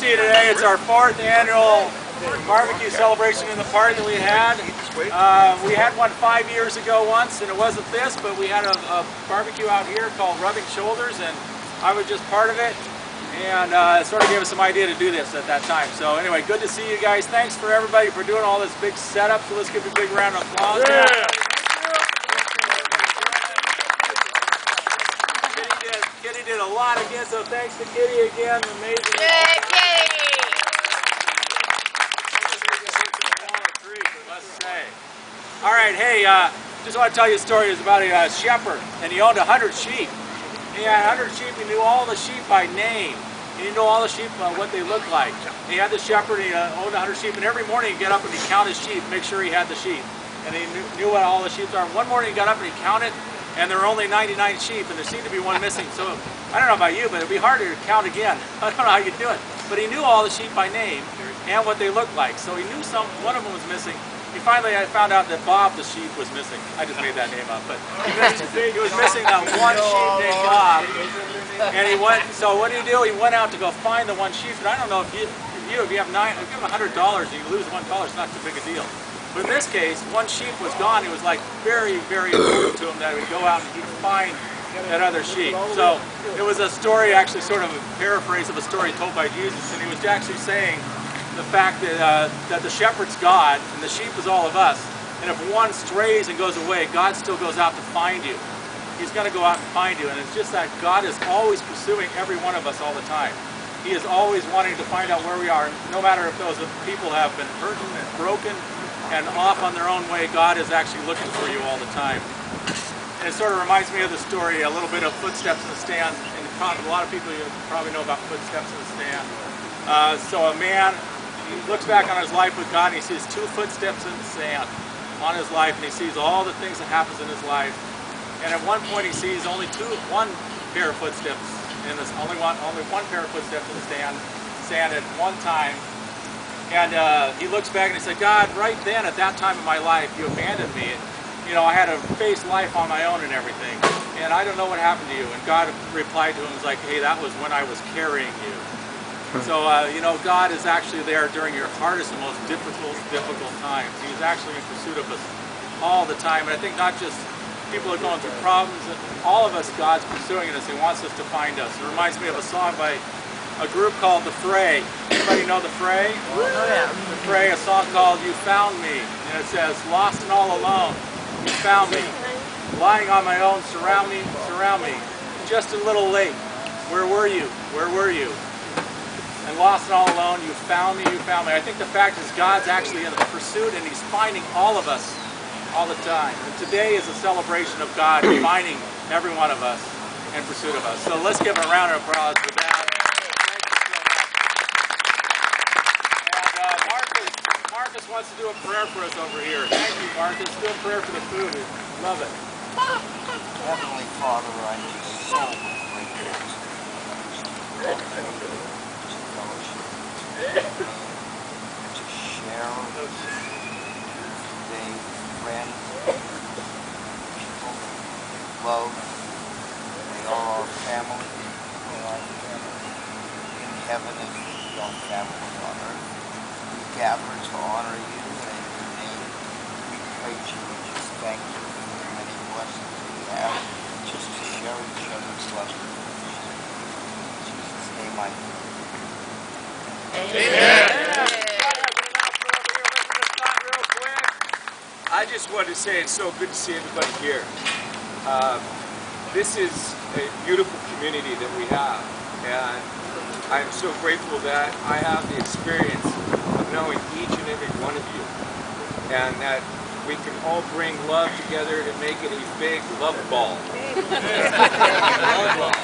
see you today. It's our 4th annual barbecue celebration in the park that we had. We had one 5 years ago once, and it wasn't this, but we had a barbecue out here called Rubbing Shoulders, and I was just part of it, and it sort of gave us some idea to do this at that time. So anyway, good to see you guys. Thanks for everybody for doing all this big setup, so let's give a big round of applause. Yeah. Kitty did a lot again, so thanks to Kitty again. Amazing. Yeah, Kitty! Let's say. All right, hey, just want to tell you a story. It was about a shepherd, and he owned 100 sheep. He had 100 sheep. He knew all the sheep by name. He knew all the sheep, what they looked like. He had the shepherd. He owned 100 sheep, and every morning he'd get up and he'd count his sheep, make sure he had the sheep, and he knew what all the sheep are. One morning he got up and he counted, and there were only 99 sheep, and there seemed to be one missing. So I don't know about you, but it'd be harder to count again. I don't know how you do it. But he knew all the sheep by name and what they looked like. So he knew one of them was missing. He finally found out that Bob the sheep was missing. I just made that name up, but he was missing that one sheep named Bob. And he went. So what did he do? He went out to go find the one sheep. And I don't know if you have $100 and you lose $1, it's not too big a deal. But in this case, one sheep was gone. It was like very, very important to him that he would go out and he'd find that other sheep. So it was a story, actually sort of a paraphrase of a story told by Jesus, and he was actually saying the fact that the shepherd's God and the sheep is all of us. And if one strays and goes away, God still goes out to find you. He's going to go out and find you, and it's just that God is always pursuing every one of us all the time. He is always wanting to find out where we are, no matter if those people have been hurting and broken and off on their own way. God is actually looking for you all the time. And it sort of reminds me of the story, a little bit of Footsteps in the Stand. And a lot of people you probably know about Footsteps in the Stand. So a man, he looks back on his life with God, and he sees 2 footsteps in the sand on his life, and he sees all the things that happens in his life. And at one point he sees only one pair of footsteps in this, only one pair of footsteps in the sand at one time. And he looks back and he said, God, right then at that time of my life, you abandoned me. And, you know, I had to face life on my own and everything. And I don't know what happened to you. And God replied to him, was like, hey, that was when I was carrying you. So, you know, God is actually there during your hardest and most difficult times. He's actually in pursuit of us all the time. And I think not just people are going through problems, all of us, God's pursuing us. He wants us to find us. It reminds me of a song by a group called The Fray. Anybody know The Fray? Oh, yeah. The Fray, a song called You Found Me. And it says, lost and all alone, you found me. Lying on my own, surround me. Just a little late. Where were you? Where were you? And lost and all alone, you found me. I think the fact is God's actually in the pursuit, and He's finding all of us all the time. And today is a celebration of God finding every one of us in pursuit of us. So let's give a round of applause for that. Marcus wants to do a prayer for us over here. Thank you, Marcus. Do a prayer for the food. Love it. Heavenly Father, I just so grateful to share today with friends, people, love. They are our family. They are in heaven as we are family on earth. Gather to honor you, and in your name we praise you and just thank you for the many blessings we have just to share each other's love. In Jesus' name I pray. Amen. I just wanted to say it's so good to see everybody here. This is a beautiful community that we have, and I am so grateful that I have the experience knowing each and every one of you, and that we can all bring love together and make it a big love ball. Love ball.